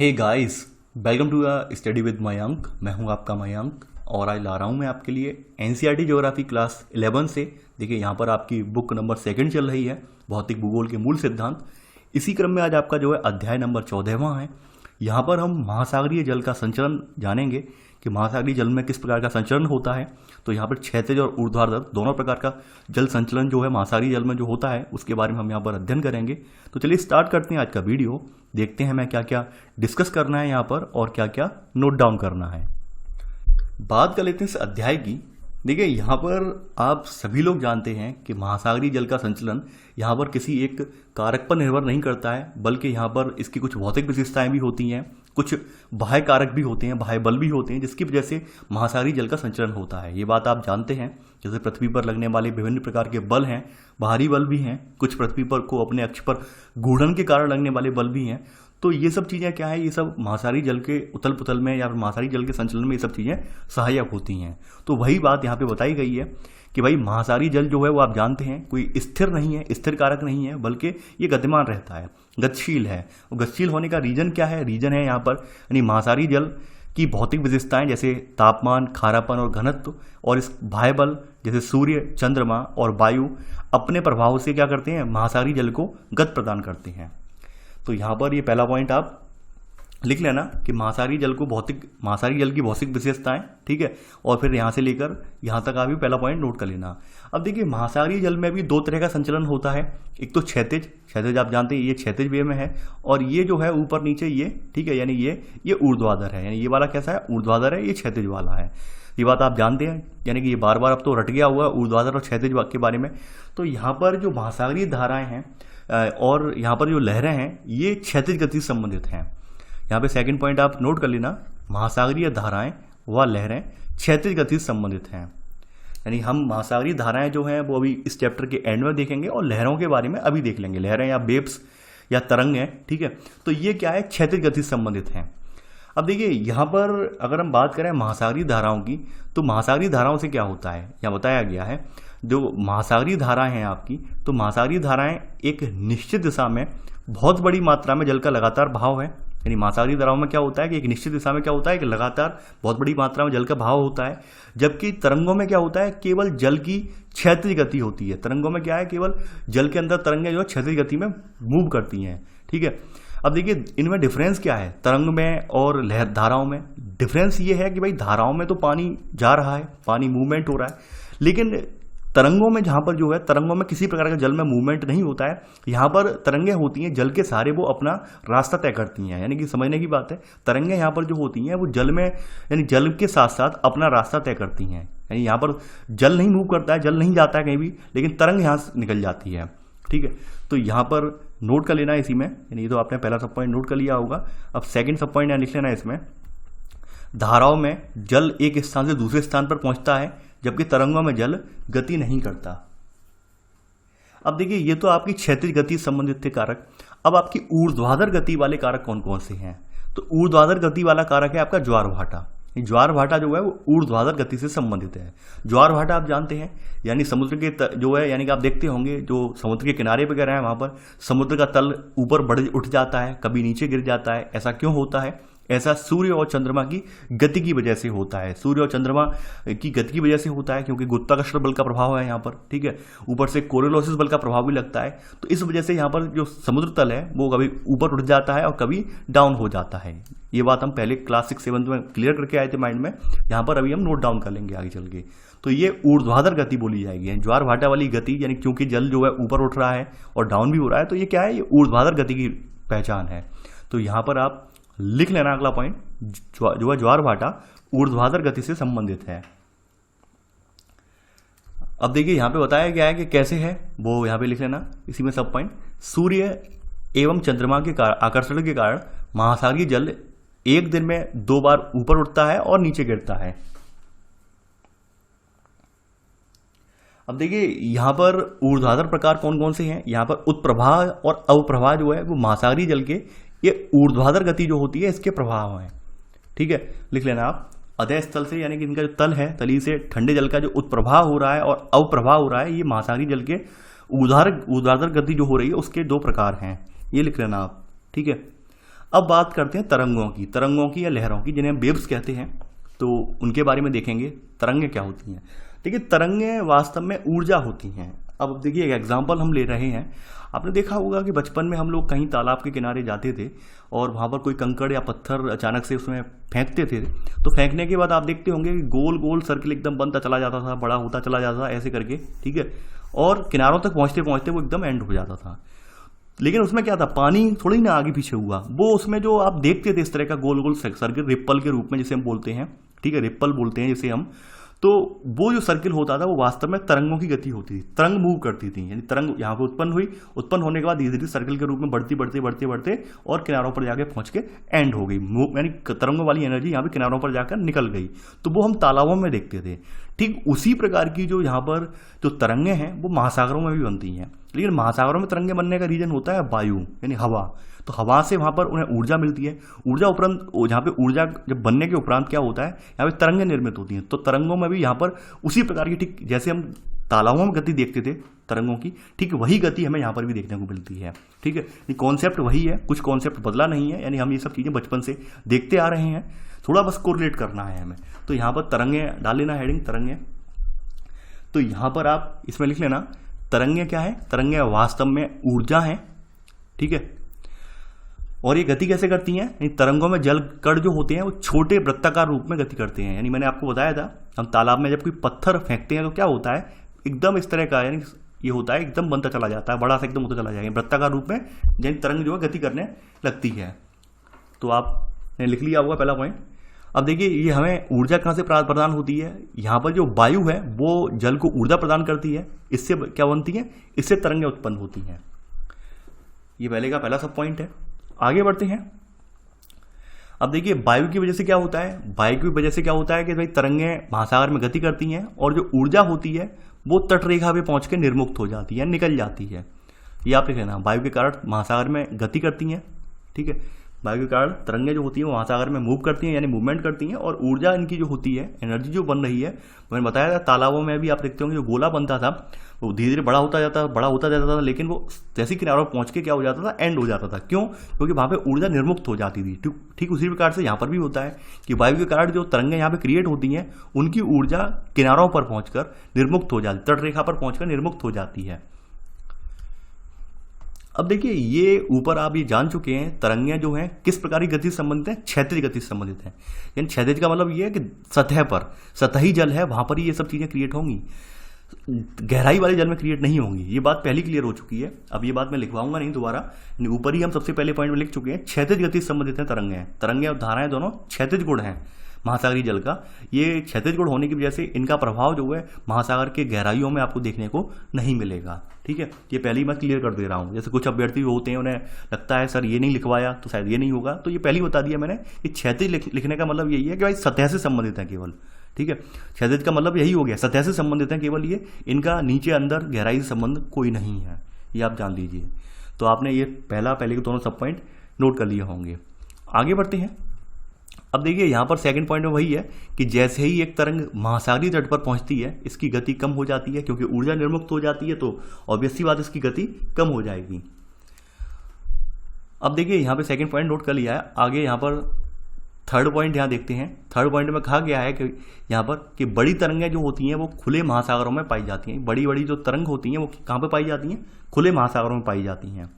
Hey guys, welcome to study with Mayank. मैं हूं आपका मयंक और आज ला रहा हूं मैं आपके लिए एनसीईआरटी ज्योग्राफी क्लास 11 से। देखिए यहाँ पर आपकी बुक नंबर 2 चल रही है, भौतिक भूगोल के मूल सिद्धांत। इसी क्रम में आज आपका जो है अध्याय नंबर 14वां है। यहाँ पर हम महासागरीय जल का संचरण जानेंगे कि महासागरीय जल में किस प्रकार का संचरण होता है। तो यहाँ पर क्षैतिज और ऊर्ध्वाधर दोनों प्रकार का जल संचलन जो है महासागरीय जल में जो होता है उसके बारे में हम यहाँ पर अध्ययन करेंगे। तो चलिए स्टार्ट करते हैं आज का वीडियो। देखते हैं मैं क्या क्या डिस्कस करना है यहाँ पर और क्या क्या नोट डाउन करना है। बात कर लेते हैं इस अध्याय की। देखिए यहाँ पर आप सभी लोग जानते हैं कि महासागरीय जल का संचलन यहाँ पर किसी एक कारक पर निर्भर नहीं करता है, बल्कि यहाँ पर इसकी कुछ भौतिक विशेषताएं भी होती हैं, कुछ बाह्य कारक भी होते हैं, बाह्य बल भी होते हैं, जिसकी वजह से महासागरीय जल का संचलन होता है। ये बात आप जानते हैं। जैसे पृथ्वी पर लगने वाले विभिन्न प्रकार के बल हैं, बाहरी बल भी हैं, कुछ पृथ्वी पर को अपने अक्ष पर घूर्णन के कारण लगने वाले बल भी हैं। तो ये सब चीज़ें क्या है, ये सब महासागरीय जल के उथल पुथल में या फिर महासागरीय जल के संचलन में ये सब चीज़ें सहायक होती हैं। तो वही बात यहाँ पे बताई गई है कि भाई महासागरीय जल जो है वो आप जानते हैं कोई स्थिर नहीं है, स्थिर कारक नहीं है, बल्कि ये गतिमान रहता है, गतिशील है। और गतिशील होने का रीजन क्या है? रीजन है यहाँ पर यानी महासागरीय जल की भौतिक विशेषताएं जैसे तापमान, खारापन और घनत्व, और इस बाह्य बल जैसे सूर्य, चंद्रमा और वायु अपने प्रभाव से क्या करते हैं, महासागरीय जल को गति प्रदान करते हैं। तो यहाँ पर ये पहला पॉइंट आप लिख लेना कि महासागरीय जल की भौतिक विशेषताएं, ठीक है। और फिर यहाँ से लेकर यहाँ तक आप भी पहला पॉइंट नोट कर लेना। अब देखिए महासागरीय जल में भी दो तरह का संचलन होता है। एक तो क्षैतिज आप जानते हैं ये क्षैतिज वे में है, और ये जो है ऊपर नीचे ये, ठीक है, यानी ये ऊर्ध्वाधर है। यानी ये वाला कैसा है, ऊर्ध्वाधर है, ये क्षैतिज वाला है। ये बात आप जानते हैं, यानी कि ये बार बार अब तो रट गया हुआ है ऊर्ध्वाधर और क्षैतिज के बारे में। तो यहाँ पर जो महासागरीय धाराएं हैं और यहाँ पर जो लहरें हैं ये क्षैतिज गति से संबंधित हैं। यहाँ पे सेकंड पॉइंट आप नोट कर लेना, महासागरीय धाराएं व लहरें क्षैतिज गति से संबंधित हैं। यानी हम महासागरीय धाराएं जो हैं वो अभी इस चैप्टर के एंड में देखेंगे और लहरों के बारे में अभी देख लेंगे। लहरें या वेव्स या तरंग हैं, ठीक है। तो ये क्या है, क्षैतिज गति से संबंधित हैं। अब देखिए यहाँ पर अगर हम बात करें महासागरीय धाराओं की, तो महासागरीय धाराओं से क्या होता है यहाँ बताया गया है। जो महासागरीय धाराएं हैं आपकी, तो महासागरीय धाराएं एक निश्चित दिशा में बहुत बड़ी मात्रा में जल का लगातार बहाव है। यानी महासागरीय धाराओं में क्या होता है कि एक निश्चित दिशा में क्या होता है कि लगातार बहुत बड़ी मात्रा में जल का बहाव होता है, जबकि तरंगों में क्या होता है, केवल जल की क्षैतिज गति होती है। तरंगों में क्या है, केवल जल के अंदर तरंगें जो है क्षैतिज गति में मूव करती हैं, ठीक है। अब देखिए इनमें डिफरेंस क्या है, तरंग में और लहर धाराओं में। डिफरेंस ये है कि भाई धाराओं में तो पानी जा रहा है, पानी मूवमेंट हो रहा है, लेकिन तरंगों में जहाँ पर जो है, तरंगों में किसी प्रकार का जल में मूवमेंट नहीं होता है। यहाँ पर तरंगें होती हैं जल के सहारे, वो अपना रास्ता तय करती हैं। यानी कि समझने की बात है, तरंगें यहाँ पर जो होती हैं वो जल में, यानी जल के साथ साथ अपना रास्ता तय करती हैं। यानी यहाँ पर जल नहीं मूव करता है, जल नहीं जाता है कहीं भी, लेकिन तरंग यहाँ से निकल जाती है, ठीक है। तो यहाँ पर नोट कर लेना इसी में, यानी तो आपने पहला सब पॉइंट नोट कर लिया होगा। अब सेकेंड सब पॉइंट यहाँ लिख लेना इसमें, धाराओं में जल एक स्थान से दूसरे स्थान पर पहुंचता है, जबकि तरंगों में जल गति नहीं करता। अब देखिए ये तो आपकी क्षैतिज गति से संबंधित थे कारक। अब आपकी ऊर्ध्वाधर गति वाले कारक कौन कौन से हैं? तो ऊर्ध्वाधर गति वाला कारक है आपका ज्वार भाटा। ज्वार भाटा जो है वो ऊर्ध्वाधर गति से संबंधित है। ज्वार भाटा आप जानते हैं, यानी समुद्र के जो है, यानी कि आप देखते होंगे जो समुद्र के किनारे वगैरह है वहां पर समुद्र का तल ऊपर बढ़ उठ जाता है, कभी नीचे गिर जाता है। ऐसा क्यों होता है? ऐसा सूर्य और चंद्रमा की गति की वजह से होता है। सूर्य और चंद्रमा की गति की वजह से होता है, क्योंकि गुरुत्वाकर्षण बल का प्रभाव है यहाँ पर, ठीक है। ऊपर से कोरियोलिसिस बल का प्रभाव भी लगता है। तो इस वजह से यहाँ पर जो समुद्र तल है वो कभी ऊपर उठ जाता है और कभी डाउन हो जाता है। ये बात हम पहले क्लास 6-7 में क्लियर करके आए थे माइंड में, यहाँ पर अभी हम नोट डाउन कर लेंगे आगे चल के। तो ये ऊर्ध्वाधर गति बोली जाएगी, ज्वार भाटा वाली गति, यानी क्योंकि जल जो है ऊपर उठ रहा है और डाउन भी हो रहा है, तो ये क्या है, ये ऊर्ध्वाधर गति की पहचान है। तो यहाँ पर आप लिख लेना अगला पॉइंट, जो है ज्वार भाटा ऊर्ध्वाधर गति से संबंधित है। अब देखिए यहाँ पे बताया गया है कि कैसे है, वो यहाँ पे लिख लेना इसी में सब पॉइंट। सूर्य एवं चंद्रमा के आकर्षण के कारण महासागरीय जल एक दिन में 2 बार ऊपर उठता है और नीचे गिरता है। अब देखिए यहाँ पर ऊर्ध्वाधर प्रकार कौन कौन से हैं। यहाँ पर उत्प्रवाह और अवप्रवाह जो है वो महासागरीय जल के, ये ऊर्ध्वाधर गति जो होती है इसके प्रभाव हैं, ठीक है। लिख लेना आप, अधः स्थल से, यानी कि इनका जो तल है, तली से ठंडे जल का जो उत्प्रवाह हो रहा है और अवप्रवाह हो रहा है, ये महासागरीय जल के ऊर्ध्वाधर गति जो हो रही है उसके 2 प्रकार हैं। ये लिख लेना आप, ठीक है। अब बात करते हैं तरंगों की या लहरों की, जिन्हें हम वेव्स कहते हैं, तो उनके बारे में देखेंगे। तरंगें क्या होती हैं? देखिए, तरंगें वास्तव में ऊर्जा होती हैं। अब देखिए, एक एग्जाम्पल हम ले रहे हैं। आपने देखा होगा कि बचपन में हम लोग कहीं तालाब के किनारे जाते थे और वहाँ पर कोई कंकड़ या पत्थर अचानक से उसमें फेंकते थे, तो फेंकने के बाद आप देखते होंगे कि गोल गोल सर्किल एकदम बनता चला जाता था, बड़ा होता चला जाता था ऐसे करके, ठीक है, और किनारों तक पहुँचते पहुँचते वो एकदम एंड हो जाता था। लेकिन उसमें क्या था, पानी थोड़ी ना आगे पीछे हुआ, वो उसमें जो आप देखते थे इस तरह का गोल गोल सर्किल, रिप्पल के रूप में जिसे हम बोलते हैं, ठीक है, रिप्पल बोलते हैं जिसे हम, तो वो जो सर्किल होता था वो वास्तव में तरंगों की गति होती थी, तरंग मूव करती थी। यानी तरंग यहाँ पे उत्पन्न हुई, उत्पन्न होने के बाद धीरे धीरे सर्किल के रूप में बढ़ती बढ़ते बढ़ते बढ़ते और किनारों पर जाके पहुंच के एंड हो गई, यानी तरंगों वाली एनर्जी यहाँ पे किनारों पर जाकर निकल गई। तो वो हम तालाबों में देखते थे। ठीक उसी प्रकार की जो यहाँ पर जो तरंगें हैं वो महासागरों में भी बनती हैं। लेकिन महासागरों में तरंगे बनने का रीजन होता है वायु, यानी हवा। तो हवा से वहाँ पर उन्हें ऊर्जा मिलती है। ऊर्जा उपरांत, जहाँ पे ऊर्जा जब बनने के उपरांत क्या होता है, यहाँ पे तरंगें निर्मित होती हैं। तो तरंगों में भी यहाँ पर उसी प्रकार की, ठीक जैसे हम तालाबों में गति देखते थे तरंगों की, ठीक वही गति हमें यहाँ पर भी देखने को मिलती है। ठीक है, ये कॉन्सेप्ट वही है, कुछ कॉन्सेप्ट बदला नहीं है। यानी हम ये सब चीज़ें बचपन से देखते आ रहे हैं, थोड़ा बस कोरिलेट करना है हमें। तो यहाँ पर तरंगे डाल लेना, हेडिंग तरंगे। तो यहाँ पर आप इसमें लिख लेना, तरंगे क्या है? तरंगे वास्तव में ऊर्जा है, ठीक है। और ये गति कैसे करती हैं? तरंगों में जल कण जो होते हैं वो छोटे वृत्ताकार रूप में गति करते हैं। यानी मैंने आपको बताया था, हम तालाब में जब कोई पत्थर फेंकते हैं तो क्या होता है, एकदम इस तरह का, यानी ये होता है एकदम बनता चला जाता है, बड़ा सा एकदम होता चला जाएगा वृत्ताकार रूप में, यानी तरंग जो है गति करने लगती है। तो आपने लिख लिया होगा पहला पॉइंट। अब देखिए, ये हमें ऊर्जा कहाँ से प्रदान होती है? यहाँ पर जो वायु है वो जल को ऊर्जा प्रदान करती है। इससे क्या बनती है? इससे तरंगें उत्पन्न होती हैं। ये पहले का पहला सब पॉइंट है। आगे बढ़ते हैं। अब देखिए, वायु की वजह से क्या होता है? वायु की वजह से क्या होता है कि भाई तरंगें महासागर में गति करती हैं और जो ऊर्जा होती है वो तटरेखा पे पहुंच के निर्मुक्त हो जाती है, निकल जाती है। ये आप लिख लेना, वायु के कारण महासागर में गति करती हैं, ठीक है। वायु के कारण तरंगें जो होती हैं वो महासागर में मूव करती हैं, यानी मूवमेंट करती हैं, और ऊर्जा इनकी जो होती है, एनर्जी जो बन रही है, मैंने बताया था तालाबों में भी आप देखते होंगे जो गोला बनता था वो धीरे धीरे बड़ा होता जाता था, लेकिन वो जैसे किनारों पर पहुंच के क्या हो जाता था, एंड हो जाता था। क्यों? क्योंकि वहाँ पे ऊर्जा निर्मुक्त हो जाती थी। ठीक उसी प्रकार से यहाँ पर भी होता है कि वायु के कारण जो तरंगें यहाँ पे क्रिएट होती हैं उनकी ऊर्जा किनारों पर पहुंचकर निर्मुक्त हो जाती, तटरेखा पर पहुंचकर निर्मुक्त हो जाती है। अब देखिए, ये ऊपर आप ये जान चुके हैं तरंगें जो हैं किस प्रकार की गति से संबंधित हैं, क्षैतिज गति से संबंधित हैं। यानी क्षैतिज का मतलब ये है कि सतह पर, सतही जल है वहां पर ही ये सब चीजें क्रिएट होंगी, गहराई वाले जल में क्रिएट नहीं होंगी। ये बात पहली क्लियर हो चुकी है। अब ये बात मैं लिखवाऊंगा नहीं दोबारा, ऊपर ही हम सबसे पहले पॉइंट में लिख चुके हैं। क्षैतिज गति से संबंधित है तरंगें। तरंगें और धाराएं दोनों क्षैतिज गुण हैं महासागरीय जल का। ये क्षैतिज गुण होने की वजह से इनका प्रभाव जो है महासागर के गहराइयों में आपको देखने को नहीं मिलेगा, ठीक है। ये पहले ही मैं क्लियर कर दे रहा हूँ। जैसे कुछ अभ्यर्थी होते हैं, उन्हें लगता है सर ये नहीं लिखवाया तो शायद ये नहीं होगा, तो ये पहले ही बता दिया मैंने कि क्षैतिज लिखने का मतलब यही है कि भाई सतह से संबंधित है केवल, ठीक है। क्षैतिज का मतलब यही हो गया, सतह से संबंधित है केवल ये, इनका नीचे अंदर गहराई से संबंध कोई नहीं है, ये आप जान लीजिए। तो आपने ये पहले के दोनों सब पॉइंट नोट कर लिए होंगे। आगे बढ़ते हैं। अब देखिए, यहाँ पर सेकंड पॉइंट में वही है कि जैसे ही एक तरंग महासागरीय तट पर पहुंचती है इसकी गति कम हो जाती है, क्योंकि ऊर्जा निर्मुक्त हो जाती है, तो ऑब्वियस सी बात इसकी गति कम हो जाएगी। अब देखिए, यहाँ पे सेकंड पॉइंट नोट कर लिया है। आगे यहाँ पर थर्ड पॉइंट यहाँ देखते हैं। थर्ड पॉइंट में कहा गया है कि यहाँ पर कि बड़ी तरंगें जो होती हैं वो खुले महासागरों में पाई जाती हैं। बड़ी बड़ी जो तरंग होती हैं वो कहाँ पर पाई जाती हैं? खुले महासागरों में पाई जाती हैं।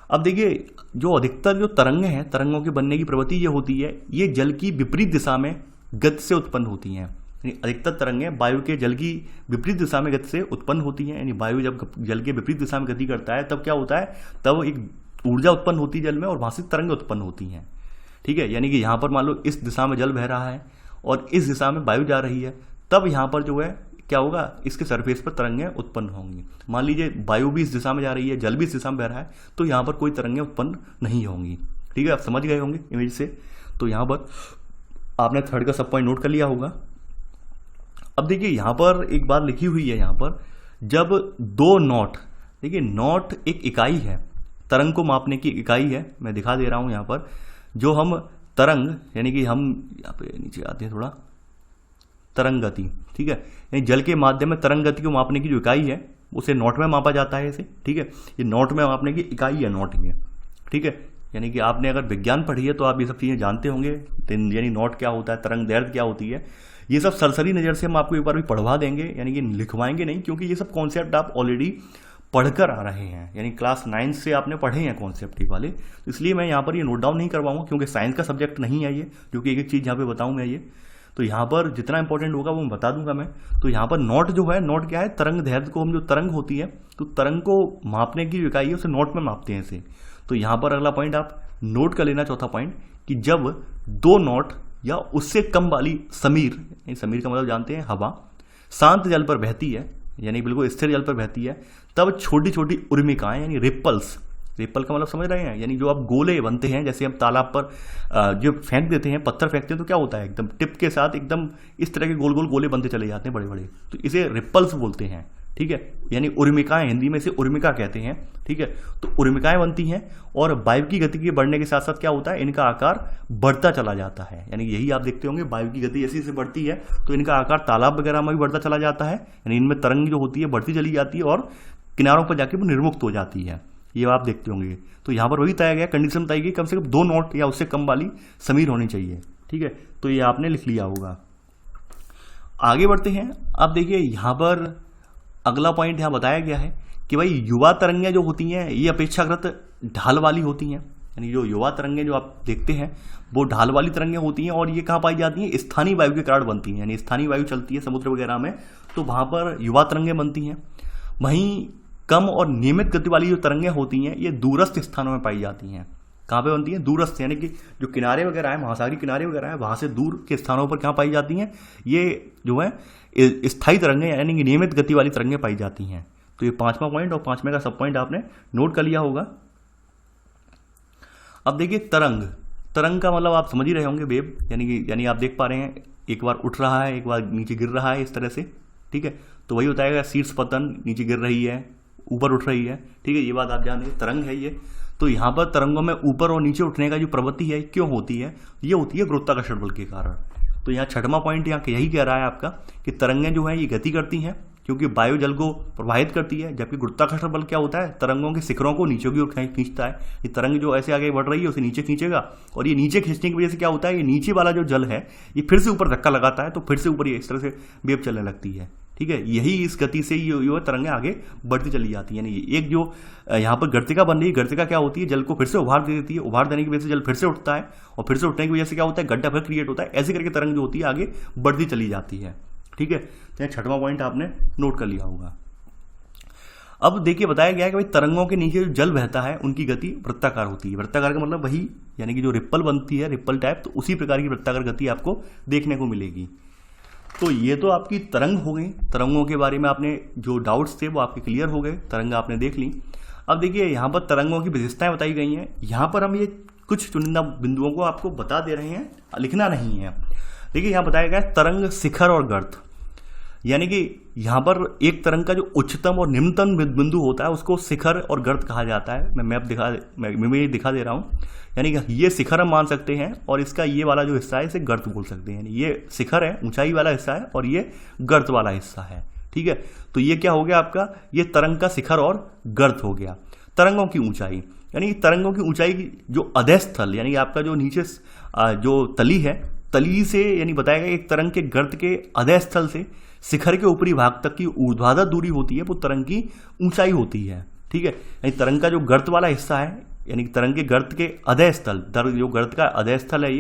अब देखिए, जो अधिकतर जो तरंगें हैं, तरंगों के बनने की प्रवृत्ति ये होती है, ये जल की विपरीत दिशा में गति से उत्पन्न होती हैं। यानी अधिकतर तरंगें वायु के जल की विपरीत दिशा में गति से उत्पन्न होती हैं। यानी वायु जब जल के विपरीत दिशा में गति करता है तब क्या होता है, तब एक ऊर्जा उत्पन्न होती है जल में और वहां से तरंगें उत्पन्न होती हैं, ठीक है। यानी कि यहाँ पर मान लो इस दिशा में जल बह रहा है और इस दिशा में वायु जा रही है, तब यहाँ पर जो है क्या होगा, इसके सरफेस पर तरंगें उत्पन्न होंगी। मान लीजिए वायु भी इस दिशा में जा रही है, जल भी इस दिशा में बह रहा है, तो यहाँ पर कोई तरंगें उत्पन्न नहीं होंगी, ठीक है। आप समझ गए होंगे इमेज से। तो यहाँ पर आपने थर्ड का सब पॉइंट नोट कर लिया होगा। अब देखिए, यहाँ पर एक बात लिखी हुई है, यहाँ पर जब दो नॉट, देखिए नॉट एक इकाई है, तरंग को मापने की इकाई है। मैं दिखा दे रहा हूँ यहाँ पर, जो हम तरंग, यानी कि हम यहाँ पे नीचे आते हैं थोड़ा, तरंग गति, ठीक है। यानी जल के माध्यम में तरंग गति को मापने की जो इकाई है उसे नॉट में मापा जाता है इसे, ठीक है। ये नॉट में मापने की इकाई है, नॉट ये, ठीक है। यानी कि आपने अगर विज्ञान पढ़ी है तो आप ये सब चीज़ें जानते होंगे, यानी नॉट क्या होता है, तरंग दैर्ध्य क्या होती है, ये सब सरसरी नज़र से हम आपको एक बार भी पढ़वा देंगे, यानी कि लिखवाएंगे नहीं, क्योंकि ये सब कॉन्सेप्ट आप ऑलरेडी पढ़कर आ रहे हैं, यानी क्लास 9 से आपने पढ़े हैं कॉन्सेप्ट ये वाले, तो इसलिए मैं यहाँ पर ये नोट डाउन नहीं करवाऊंगा, क्योंकि साइंस का सब्जेक्ट नहीं है ये, जो कि एक एक चीज़ यहाँ पे बताऊँ मैं ये, तो यहाँ पर जितना इंपॉर्टेंट होगा वो मैं बता दूंगा मैं। तो यहाँ पर नॉट जो है, नॉट क्या है, तरंग दैर्ध्य को हम जो तरंग होती है, तो तरंग को मापने की इकाई है उसे नॉट में मापते हैं इसे। तो यहाँ पर अगला पॉइंट आप नोट कर लेना, चौथा पॉइंट, कि जब 2 नॉट या उससे कम वाली समीर, समीर का मतलब जानते हैं हवा, शांत जल पर बहती है, यानी बिल्कुल स्थिर जल पर बहती है, तब छोटी छोटी उर्मिकाएं यानी रिपल्स, रिपल का मतलब समझ रहे हैं, यानी जो आप गोले बनते हैं, जैसे हम तालाब पर जो फेंक देते हैं, पत्थर फेंकते हैं, तो क्या होता है, एकदम टिप के साथ एकदम इस तरह के गोल गोल गोले बनते चले जाते हैं बड़े बड़े, तो इसे रिपल्स बोलते हैं, ठीक है, यानी उर्मिकाएं, हिंदी में इसे उर्मिका कहते हैं, ठीक है। तो उर्मिकाएं बनती हैं और वायु की गति के बढ़ने के साथ साथ क्या होता है, इनका आकार बढ़ता चला जाता है, यानी यही आप देखते होंगे, वायु की गति जैसे जैसे बढ़ती है तो इनका आकार तालाब वगैरह में भी बढ़ता चला जाता है, यानी इनमें तरंग जो होती है बढ़ती चली जाती है और किनारों पर जाके वो निर्मुक्त हो जाती है, ये आप देखते होंगे। तो यहाँ पर वही बताया गया, कंडीशन बताई गई, कम से कम 2 नॉट या उससे कम वाली समीर होनी चाहिए, ठीक है। तो ये आपने लिख लिया होगा। आगे बढ़ते हैं। अब देखिए यहाँ पर अगला पॉइंट यहाँ बताया गया है कि भाई युवा तरंगें जो होती हैं ये अपेक्षाकृत ढाल वाली होती हैं, यानी जो युवा तरंगें जो आप देखते हैं वो ढाल वाली तरंगें होती हैं, और ये कहाँ पाई जाती हैं, स्थानीय वायु के कारण बनती हैं, यानी स्थानीय वायु चलती है समुद्र वगैरह में, तो वहाँ पर युवा तरंगें बनती हैं। वहीं कम और नियमित गति वाली जो तरंगें होती हैं ये दूरस्थ स्थानों में पाई जाती हैं। कहाँ पे बनती हैं, दूरस्थ, यानी कि जो किनारे वगैरह है, महासागरीय किनारे वगैरह है, वहाँ से दूर के स्थानों पर कहाँ पाई जाती हैं, ये जो है स्थायी तरंगें यानी कि नियमित गति वाली तरंगें पाई जाती हैं। तो ये 5वां पॉइंट और 5वें का सब पॉइंट आपने नोट कर लिया होगा। अब देखिए तरंग, तरंग का मतलब आप समझ ही रहे होंगे, वेव, यानी आप देख पा रहे हैं एक बार उठ रहा है, एक बार नीचे गिर रहा है, इस तरह से, ठीक है। तो वही होता है शीर्ष पतन, नीचे गिर रही है, ऊपर उठ रही है, ठीक है, ये बात आप जान रहे, तरंग है ये। तो यहाँ पर तरंगों में ऊपर और नीचे उठने का जो प्रवृत्ति है क्यों होती है, ये होती है गुरुत्वाकर्षण बल के कारण। तो यहाँ 6वां पॉइंट यहाँ यही कह रहा है आपका कि तरंगें जो है ये गति करती हैं क्योंकि वायु जल को प्रवाहित करती है, जबकि गुरुत्वाकर्षण बल क्या होता है, तरंगों के शिखरों को नीचे की ओर खींचता है। ये तरंग जो ऐसे आगे बढ़ रही है उसे नीचे खींचेगा, और ये नीचे खींचने की वजह से क्या होता है, ये नीचे वाला जो जल है ये फिर से ऊपर धक्का लगाता है, तो फिर से ऊपर ये इस तरह से वेव चलने लगती है, ठीक है। यही इस गति से ये तरंगें आगे बढ़ती चली जाती है। यानी एक जो यहाँ पर गर्तिका बन रही है, गर्तिका क्या होती है, जल को फिर से उभार दे देती है, उभार देने की वजह से जल फिर से उठता है, और फिर से उठने की वजह से क्या होता है, गड्ढा फिर क्रिएट होता है, ऐसे करके तरंग जो होती है आगे बढ़ती चली जाती है, ठीक है। तो 6वां पॉइंट आपने नोट कर लिया होगा। अब देखिए बताया गया है कि भाई तरंगों के नीचे जो जल बहता है उनकी गति वृत्ताकार होती है। वृत्ताकार का मतलब वही, यानी कि जो रिप्पल बनती है, रिप्पल टाइप, तो उसी प्रकार की वृत्ताकार गति आपको देखने को मिलेगी। तो ये तो आपकी तरंग हो गई, तरंगों के बारे में आपने जो डाउट्स थे वो आपके क्लियर हो गए, तरंग आपने देख ली। अब देखिए यहाँ पर तरंगों की विशेषताएं बताई गई हैं, यहाँ पर हम ये कुछ चुनिंदा बिंदुओं को आपको बता दे रहे हैं, लिखना नहीं है। देखिए यहाँ बताया गया तरंग शिखर और गर्त, यानी कि यहाँ पर एक तरंग का जो उच्चतम और निम्नतम बिंदु होता है उसको शिखर और गर्त कहा जाता है। मैं मैप दिखा दे रहा हूँ, यानी कि ये शिखर हम मान सकते हैं, और इसका ये वाला जो हिस्सा है इसे गर्त बोल सकते हैं। यानी ये शिखर है, ऊंचाई वाला हिस्सा है, और ये गर्त वाला हिस्सा है, ठीक है। तो ये क्या हो गया आपका, ये तरंग का शिखर और गर्त हो गया। तरंगों की ऊंचाई, यानी तरंगों की ऊंचाई जो अधः स्थल, यानी आपका जो नीचे जो तली है, तली से यानी बताया गया एक तरंग के गर्त के अधः स्थल से शिखर के ऊपरी भाग तक की ऊर्ध्वाधर दूरी होती है, वो तरंग की ऊंचाई होती है, ठीक है। यानी तरंग का जो गर्त वाला हिस्सा है, यानी तरंग के गर्त के अधः स्थल, जो गर्त का अधः स्थल है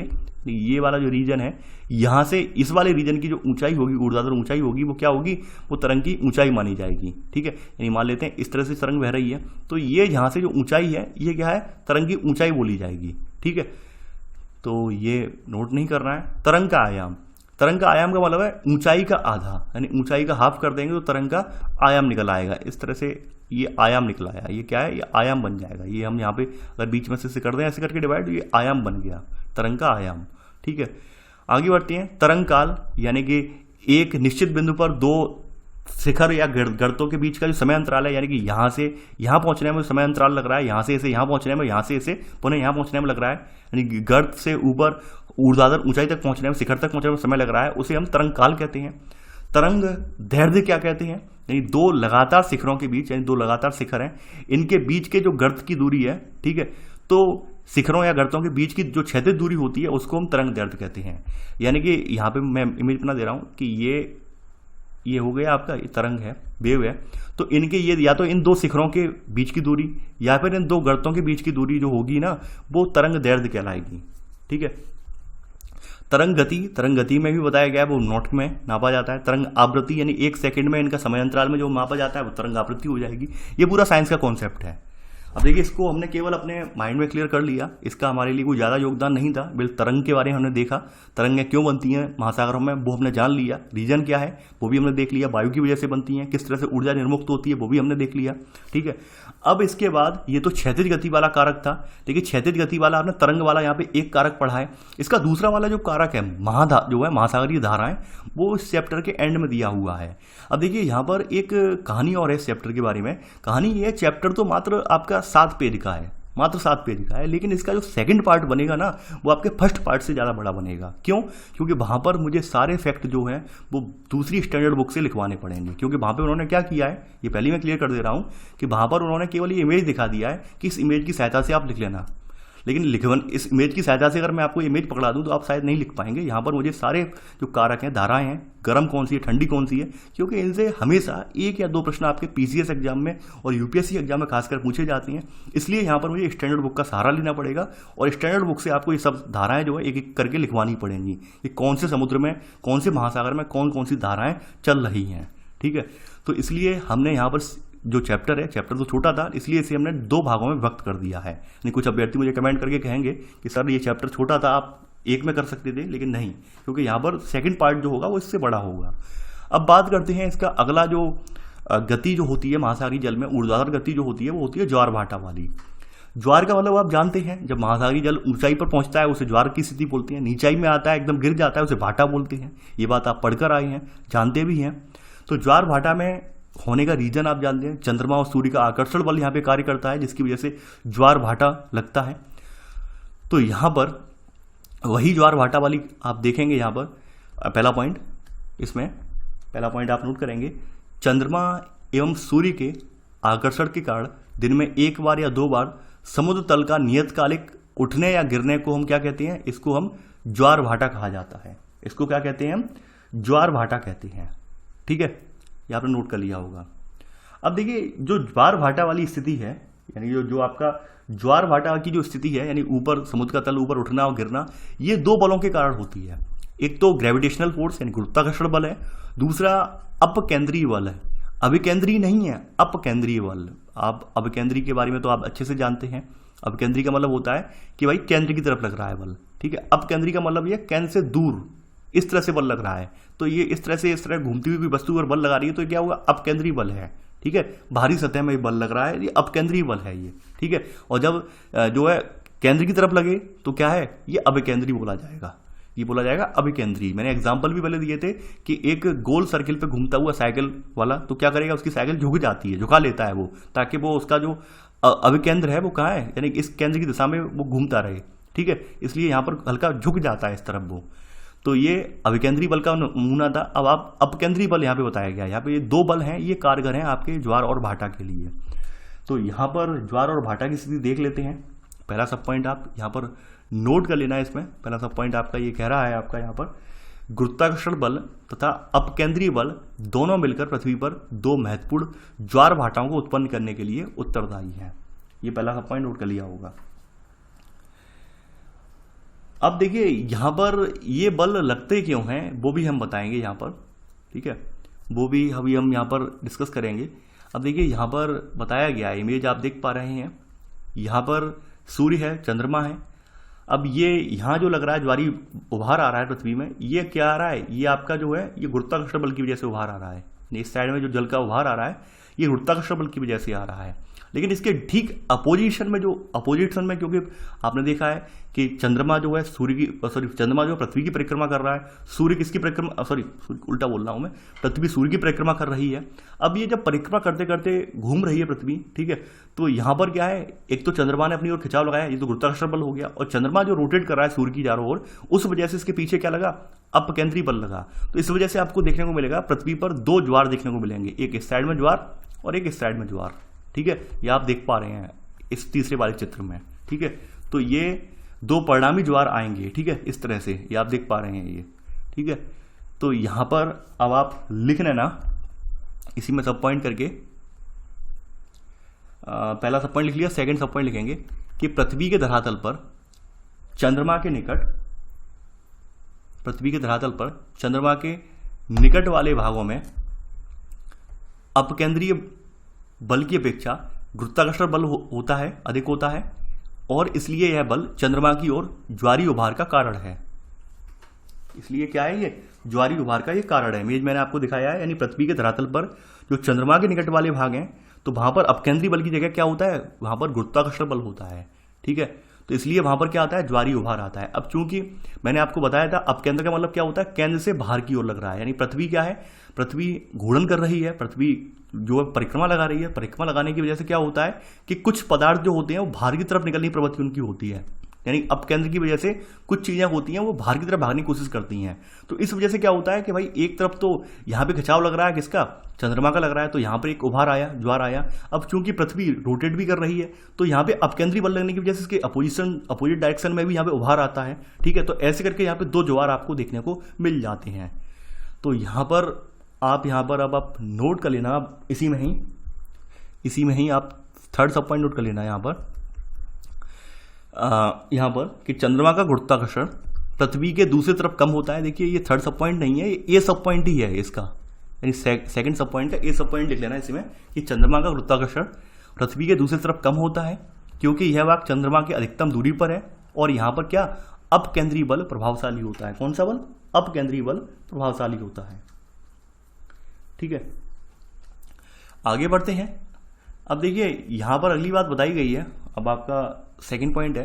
ये वाला जो रीजन है, यहाँ से इस वाले रीजन की जो ऊंचाई होगी, ऊर्ध्वाधर ऊंचाई होगी, वो क्या होगी, वो तरंग की ऊंचाई मानी जाएगी, ठीक है। यानी मान लेते हैं इस तरह से तरंग बह रही है, तो ये यहाँ से जो ऊंचाई है ये क्या है, तरंग की ऊंचाई बोली जाएगी, ठीक है। तो ये नोट नहीं करना है। तरंग का आयाम, तरंग का आयाम का मतलब है ऊंचाई का आधा, यानी ऊंचाई का हाफ कर देंगे तो तरंग का आयाम निकल आएगा। इस तरह से ये आयाम निकल आया, ये क्या है, ये आयाम बन जाएगा। ये हम यहाँ पे अगर बीच में से कर दें ऐसे करके डिवाइड, तो ये आयाम बन गया, तरंग का आयाम, ठीक है। आगे बढ़ते हैं। तरंग काल, यानी कि एक निश्चित बिंदु पर 2 शिखर या गर्तों के बीच का जो समय अंतराल है, यानी कि यहाँ से यहाँ पहुंचने में समय अंतराल लग रहा है, यहाँ से इसे यहाँ पहुंचने में, यहाँ से इसे पुनः यहाँ पहुंचने में लग रहा है, यानी गर्त से ऊपर ऊर्ध्वाधर ऊंचाई तक पहुंचने में, शिखर तक पहुंचने में समय लग रहा है, उसे हम तरंग काल कहते हैं। तरंग दैर्ध्य क्या कहते हैं, यानी 2 लगातार शिखरों के बीच, यानी 2 लगातार शिखर हैं, इनके बीच के जो गर्त की दूरी है, ठीक है, तो शिखरों या गर्तों के बीच की जो क्षैतिज दूरी होती है उसको हम तरंग दैर्ध्य कहते हैं। यानी कि यहाँ पे मैं इमेज बना दे रहा हूँ कि ये हो गया आपका, ये तरंग है, वेव है। तो इनके ये या तो इन दो शिखरों के बीच की दूरी या फिर इन दो गर्तों के बीच की दूरी जो होगी ना, वो तरंग दैर्ध्य कहलाएगी। ठीक है। तरंग गति में भी बताया गया है, वो नॉट में नापा जाता है। तरंग आवृत्ति यानी 1 सेकंड में इनका समय अंतराल में जो मापा जाता है वो तरंग आवृत्ति हो जाएगी। ये पूरा साइंस का कॉन्सेप्ट है। अब देखिए, इसको हमने केवल अपने माइंड में क्लियर कर लिया, इसका हमारे लिए कोई ज़्यादा योगदान नहीं था। बिल तरंग के बारे में हमने देखा, तरंगें क्यों बनती हैं महासागरों में वो हमने जान लिया, रीजन क्या है वो भी हमने देख लिया, वायु की वजह से बनती हैं, किस तरह से ऊर्जा निर्मुक्त होती है वो भी हमने देख लिया। ठीक है। अब इसके बाद ये तो क्षैतिज गति वाला कारक था। देखिए, क्षैतिज गति वाला आपने तरंग वाला यहाँ पे एक कारक पढ़ा है। इसका दूसरा वाला जो कारक है जो है महासागरीय धाराएं, वो इस चैप्टर के एंड में दिया हुआ है। अब देखिए, यहाँ पर एक कहानी और है इस चैप्टर के बारे में। कहानी ये, चैप्टर तो मात्र आपका 7 पेज का है, मात्र 7 पेज का है, लेकिन इसका जो सेकंड पार्ट बनेगा ना, वो आपके फर्स्ट पार्ट से ज़्यादा बड़ा बनेगा। क्यों? क्योंकि वहाँ पर मुझे सारे फैक्ट जो हैं वो दूसरी स्टैंडर्ड बुक से लिखवाने पड़ेंगे। क्योंकि वहाँ पे उन्होंने क्या किया है, ये पहले मैं क्लियर कर दे रहा हूँ कि वहाँ पर उन्होंने केवल ये इमेज दिखा दिया है कि इस इमेज की सहायता से आप लिख लेना, लेकिन इस इमेज की सहायता से अगर मैं आपको इमेज पकड़ा दूं तो आप शायद नहीं लिख पाएंगे। यहाँ पर मुझे सारे जो कारक हैं, धाराएं हैं, गर्म कौन सी है, ठंडी कौन सी है, क्योंकि इनसे हमेशा 1 या 2 प्रश्न आपके पीसीएस एग्जाम में और यूपीएससी एग्जाम में खासकर पूछे जाते हैं। इसलिए यहाँ पर मुझे स्टैंडर्ड बुक का सहारा लेना पड़ेगा और स्टैंडर्ड बुक से आपको ये सब धाराएं जो है एक एक करके लिखवानी पड़ेंगी कि कौन से समुद्र में, कौन से महासागर में कौन कौन सी धाराएं चल रही हैं। ठीक है। तो इसलिए हमने यहाँ पर जो चैप्टर है, चैप्टर तो छोटा था इसलिए इसे हमने 2 भागों में विभक्त कर दिया है। नहीं, कुछ अभ्यर्थी मुझे कमेंट करके कहेंगे कि सर ये चैप्टर छोटा था, आप एक में कर सकते थे, लेकिन नहीं, क्योंकि यहाँ पर सेकंड पार्ट जो होगा वो इससे बड़ा होगा। अब बात करते हैं इसका अगला जो गति जो होती है महासागरीय जल में, ऊर्ध्वाधर गति जो होती है वो होती है ज्वार भाटा वाली। ज्वार का मतलब आप जानते हैं, जब महासागरीय जल ऊंचाई पर पहुंचता है उसे ज्वार की स्थिति बोलते हैं, नीचाई में आता है एकदम गिर जाता है उसे भाटा बोलते हैं। ये बात आप पढ़कर आए हैं, जानते भी हैं। तो ज्वार भाटा में होने का रीजन आप जानते हैं, चंद्रमा और सूर्य का आकर्षण बल यहाँ पे कार्य करता है, जिसकी वजह से ज्वार भाटा लगता है। तो यहाँ पर वही ज्वार भाटा वाली आप देखेंगे। यहाँ पर पहला पॉइंट, इसमें पहला पॉइंट आप नोट करेंगे, चंद्रमा एवं सूर्य के आकर्षण के कारण दिन में 1 बार या 2 बार समुद्र तल का नियतकालिक उठने या गिरने को हम क्या कहते हैं, इसको हम ज्वार भाटा कहा जाता है। इसको क्या कहते हैं हम? ज्वार भाटा कहते हैं। ठीक है, ये आपने नोट कर लिया होगा। अब देखिए, जो ज्वार भाटा वाली स्थिति है, यानी जो आपका ज्वार भाटा की जो स्थिति है, यानी ऊपर समुद्र का तल ऊपर उठना और गिरना, ये 2 बलों के कारण होती है। एक तो ग्रेविटेशनल फोर्स यानी गुरुत्वाकर्षण बल है, दूसरा अपकेंद्रीय बल है। अभिकेंद्रीय नहीं है, अपकेंद्रीय बल। आप अभिकेंद्रीय के बारे में तो आप अच्छे से जानते हैं। अपकेंद्रीय का मतलब होता है कि भाई केंद्र की तरफ लग रहा है बल। ठीक है। अपकेंद्रीय का मतलब ये केंद्र से दूर इस तरह से बल लग रहा है, तो ये इस तरह घूमती हुई वस्तु पर बल लगा रही है, तो क्या होगा? अपकेंद्रीय बल है। ठीक है। बाहरी सतह में बल लग रहा है, ये अपकेंद्रीय बल है ये। ठीक है। और जब जो है केंद्र की तरफ लगे तो क्या है? ये अभिकेंद्रीय बोला जाएगा, ये बोला जाएगा अभिकेंद्रीय। मैंने एग्जाम्पल भी पहले दिए थे कि एक गोल सर्किल पे घूमता हुआ साइकिल वाला, तो क्या करेगा? उसकी साइकिल झुक जाती है, झुका लेता है वो, ताकि वो उसका जो अभिकेंद्र है वो कहाँ है, यानी इस केंद्र की दिशा में वो घूमता रहे। ठीक है। इसलिए यहाँ पर हल्का झुक जाता है इस तरफ वो। तो ये अभिकेंद्रीय बल का नमूना था। अब आप अपकेंद्रीय बल यहाँ पे बताया गया। यहाँ पे ये 2 बल हैं, ये कारगर हैं आपके ज्वार और भाटा के लिए। तो यहाँ पर ज्वार और भाटा की स्थिति देख लेते हैं। पहला सब पॉइंट आप यहाँ पर नोट कर लेना है। इसमें पहला सब पॉइंट आपका ये कह रहा है, आपका यहाँ पर गुरुत्वाकर्षण बल तथा अपकेंद्रीय बल दोनों मिलकर पृथ्वी पर 2 महत्वपूर्ण ज्वार भाटाओं को उत्पन्न करने के लिए उत्तरदायी हैं। ये पहला सब पॉइंट नोट कर लिया होगा। अब देखिए, यहाँ पर ये बल लगते क्यों हैं वो भी हम बताएंगे यहाँ पर। ठीक है, वो भी अभी हम यहाँ पर डिस्कस करेंगे। अब देखिए, यहाँ पर बताया गया है, इमेज आप देख पा रहे हैं, यहाँ पर सूर्य है, चंद्रमा है। अब ये यहाँ जो लग रहा है ज्वारी उभार आ रहा है पृथ्वी में, ये क्या आ रहा है? ये आपका जो है ये गुरुत्वाकर्षण बल की वजह से उभार आ रहा है। इस साइड में जो जल का उभार आ रहा है ये गुरुत्वाकर्षण बल की वजह से आ रहा है। लेकिन इसके ठीक अपोजिशन में क्योंकि आपने देखा है कि चंद्रमा जो है चंद्रमा जो पृथ्वी की परिक्रमा कर रहा है, सूर्य किसकी परिक्रमा, उल्टा बोल रहा हूं मैं, पृथ्वी सूर्य की परिक्रमा कर रही है। अब ये जब परिक्रमा करते करते घूम रही है पृथ्वी, ठीक है, तो यहाँ पर क्या है, एक तो चंद्रमा ने अपनी ओर खिंचाव लगाया, ये तो गुरुत्वाकर्षण बल हो गया, और चंद्रमा जो रोटेट कर रहा है सूर्य की चारों ओर, उस वजह से इसके पीछे क्या लगा, अपकेंद्रीय बल लगा। तो इस वजह से आपको देखने को मिलेगा पृथ्वी पर 2 ज्वार देखने को मिलेंगे, एक इस साइड में ज्वार और एक इस साइड में ज्वार। ठीक है, ये आप देख पा रहे हैं इस तीसरे वाले चित्र में। ठीक है, तो ये दो परिणामी ज्वार आएंगे, ठीक है, इस तरह से ये आप देख पा रहे हैं ये, ठीक है। तो यहाँ पर अब आप लिख लेना इसी में सब पॉइंट करके, पहला सब पॉइंट लिख लिया, सेकंड सब पॉइंट लिखेंगे कि पृथ्वी के धरातल पर चंद्रमा के निकट, पृथ्वी के धरातल पर चंद्रमा के निकट वाले भागों में अपकेंद्रीय बल की अपेक्षा गुरुत्वाकर्षण बल होता है, अधिक होता है, और इसलिए यह बल चंद्रमा की ओर ज्वारीय उभार का कारण है। इसलिए क्या है, ये ज्वारीय उभार का ये कारण है। इमेज मैंने आपको दिखाया है, यानी पृथ्वी के धरातल पर जो चंद्रमा के निकट वाले भाग हैं तो वहां पर अपकेंद्रीय बल की जगह क्या होता है, वहां पर गुरुत्वाकर्षण बल होता है, ठीक है। तो इसलिए वहां पर क्या आता है, ज्वारीय उभार आता है। अब चूंकि मैंने आपको बताया था अपकेंद्र का मतलब क्या होता है, केंद्र से बाहर की ओर लग रहा है, यानी पृथ्वी क्या है, पृथ्वी घूर्णन कर रही है, पृथ्वी जो परिक्रमा लगा रही है, परिक्रमा लगाने की वजह से क्या होता है कि कुछ पदार्थ जो होते हैं वो बाहर की तरफ निकलने की प्रवृत्ति उनकी होती है, यानी अपकेंद्र की वजह से कुछ चीजें होती हैं वो बाहर की तरफ भागने की कोशिश करती हैं। तो इस वजह से क्या होता है कि भाई एक तरफ तो यहाँ पे खिंचाव लग रहा है, किसका, चंद्रमा का लग रहा है, तो यहाँ पर एक उभार आया, ज्वार आया। अब चूंकि पृथ्वी रोटेट भी कर रही है तो यहाँ पे अपकेंद्रीय बल लगने की वजह से इसके अपोजिट डायरेक्शन में भी यहाँ पे उभार आता है, ठीक है। तो ऐसे करके यहाँ पे दो ज्वार आपको देखने को मिल जाते हैं। तो यहाँ पर अब आप नोट कर लेना, आप इसी में ही आप थर्ड सब पॉइंट नोट कर लेना यहाँ पर कि चंद्रमा का गुरुत्वाकर्षण पृथ्वी के दूसरी तरफ कम होता है। देखिए ये थर्ड सब पॉइंट नहीं है, ये सब पॉइंट ही है इसका, यानी सेकंड सब पॉइंट का ए सब पॉइंट लिख लेना इसमें कि चंद्रमा का गुरुत्वाकर्षण पृथ्वी के दूसरी तरफ कम होता है क्योंकि यह भाग चंद्रमा के अधिकतम दूरी पर है और यहाँ पर क्या, अपकेंद्रीय बल प्रभावशाली होता है। कौन सा बल, अपकेंद्रीय बल प्रभावशाली होता है, ठीक है। आगे बढ़ते हैं। अब देखिए यहाँ पर अगली बात बताई गई है, अब आपका सेकंड पॉइंट है,